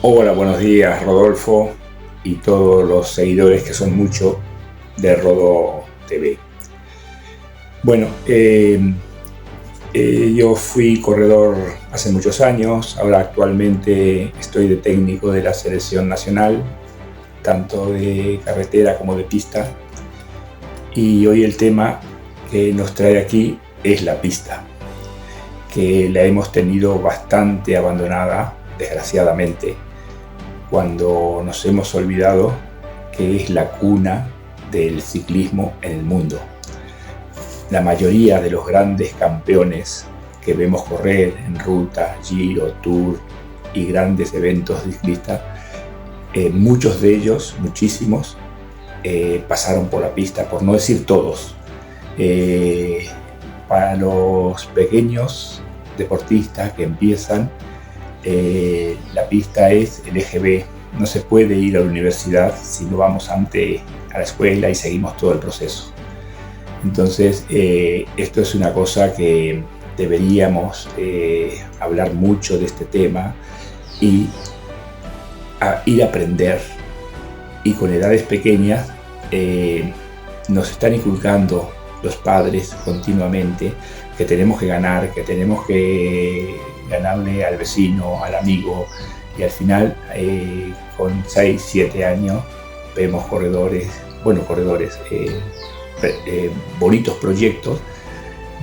Hola, buenos días Rodolfo y todos los seguidores que son muchos de Rodo TV. Bueno, yo fui corredor hace muchos años, ahora actualmente estoy de técnico de la selección nacional, tanto de carretera como de pista, y hoy el tema que nos trae aquí es la pista, que la hemos tenido bastante abandonada, desgraciadamente, cuando nos hemos olvidado que es la cuna del ciclismo en el mundo. La mayoría de los grandes campeones que vemos correr en ruta, Giro, Tour y grandes eventos ciclistas, muchos de ellos, muchísimos, pasaron por la pista, por no decir todos. Para los pequeños deportistas que empiezan, la pista es el eje B. No se puede ir a la universidad si no vamos antes a la escuela y seguimos todo el proceso. Entonces, esto es una cosa que deberíamos hablar mucho de este tema y ir a aprender. Y con edades pequeñas nos están inculcando los padres continuamente que tenemos que ganar, que tenemos que ganarle al vecino, al amigo, y al final con 6, 7 años vemos bonitos proyectos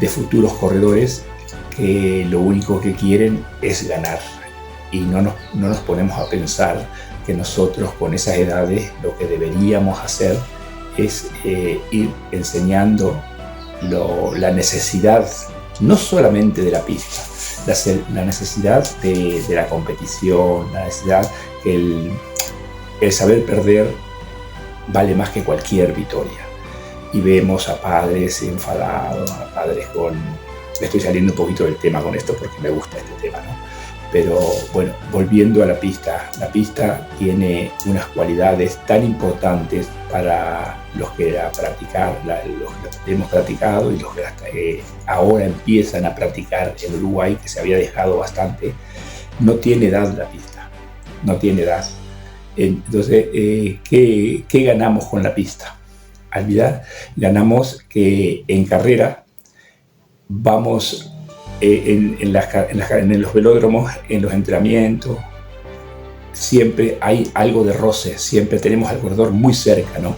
de futuros corredores que lo único que quieren es ganar, y no nos ponemos a pensar que nosotros con esas edades lo que deberíamos hacer es ir enseñando la necesidad no solamente de la pista, la necesidad de la competición, la necesidad que el saber perder vale más que cualquier victoria. Y vemos a padres enfadados, a padres con... Me estoy saliendo un poquito del tema con esto porque me gusta este tema, ¿no? Pero bueno, volviendo a la pista tiene unas cualidades tan importantes para los que los que hemos practicado y los que ahora empiezan a practicar en Uruguay, que se había dejado bastante. No tiene edad la pista, no tiene edad. Entonces, ¿qué ganamos con la pista? Ganamos que en carrera vamos en los velódromos, en los entrenamientos, siempre hay algo de roce, siempre tenemos al corredor muy cerca, ¿no?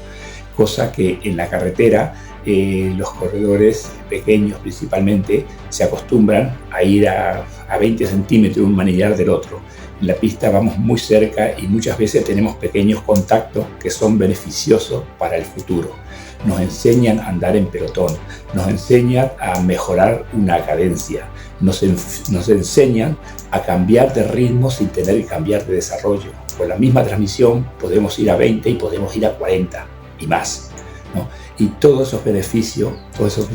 Cosa que en la carretera los corredores pequeños principalmente se acostumbran a ir a 20 centímetros de un manillar del otro. En la pista vamos muy cerca y muchas veces tenemos pequeños contactos que son beneficiosos para el futuro. Nos enseñan a andar en pelotón, nos enseñan a mejorar una cadencia, nos enseñan a cambiar de ritmo sin tener que cambiar de desarrollo. Con la misma transmisión podemos ir a 20 y podemos ir a 40 y más, ¿no? Y todos esos beneficios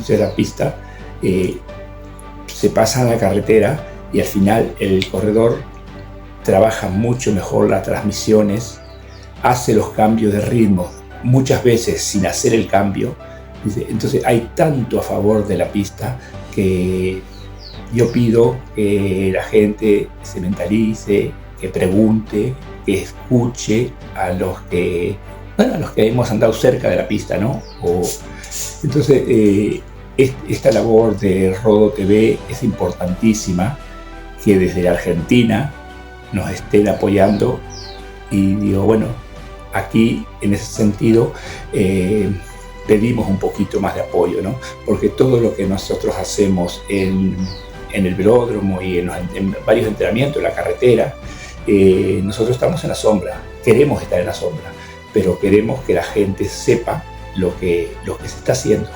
de la pista se pasan a la carretera, y al final el corredor trabaja mucho mejor las transmisiones, hace los cambios de ritmo muchas veces sin hacer el cambio. Entonces hay tanto a favor de la pista que yo pido que la gente se mentalice, que pregunte, que escuche a los que hemos andado cerca de la pista, ¿no? Entonces esta labor de Rodo TV es importantísima, que desde la Argentina nos estén apoyando, y digo, bueno, aquí en ese sentido pedimos un poquito más de apoyo, ¿no? Porque todo lo que nosotros hacemos en el velódromo y en varios entrenamientos, en la carretera, nosotros estamos en la sombra, queremos estar en la sombra, pero queremos que la gente sepa lo que se está haciendo,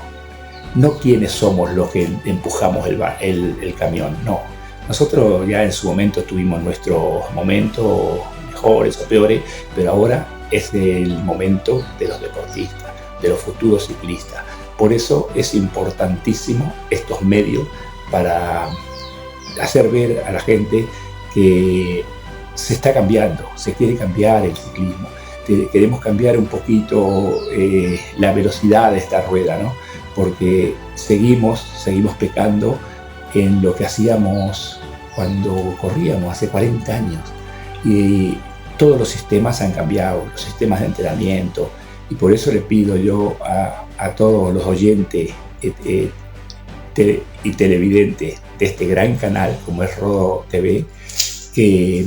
no quiénes somos los que empujamos el camión, no. Nosotros ya en su momento tuvimos nuestros momentos mejores o peores, pero ahora es el momento de los deportistas, de los futuros ciclistas. Por eso es importantísimo estos medios para hacer ver a la gente que se está cambiando, se quiere cambiar el ciclismo. Queremos cambiar un poquito la velocidad de esta rueda, ¿no? Porque seguimos pecando en lo que hacíamos cuando corríamos hace 40 años. Y todos los sistemas han cambiado, los sistemas de entrenamiento, y por eso le pido yo a todos los oyentes y televidentes de este gran canal como es Rodo TV, que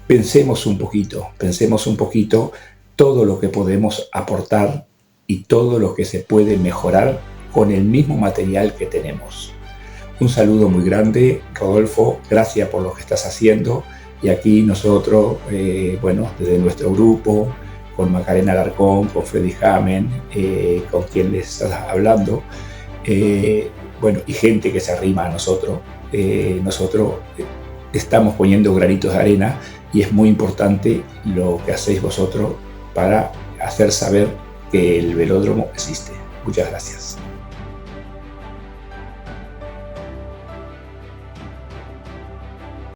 pensemos un poquito todo lo que podemos aportar y todo lo que se puede mejorar con el mismo material que tenemos. Un saludo muy grande, Rodolfo, gracias por lo que estás haciendo. Y aquí nosotros, desde nuestro grupo, con Macarena Alarcón, con Freddy Jamen, con quien les estás hablando, y gente que se arrima a nosotros. Nosotros estamos poniendo granitos de arena y es muy importante lo que hacéis vosotros para hacer saber que el velódromo existe. Muchas gracias.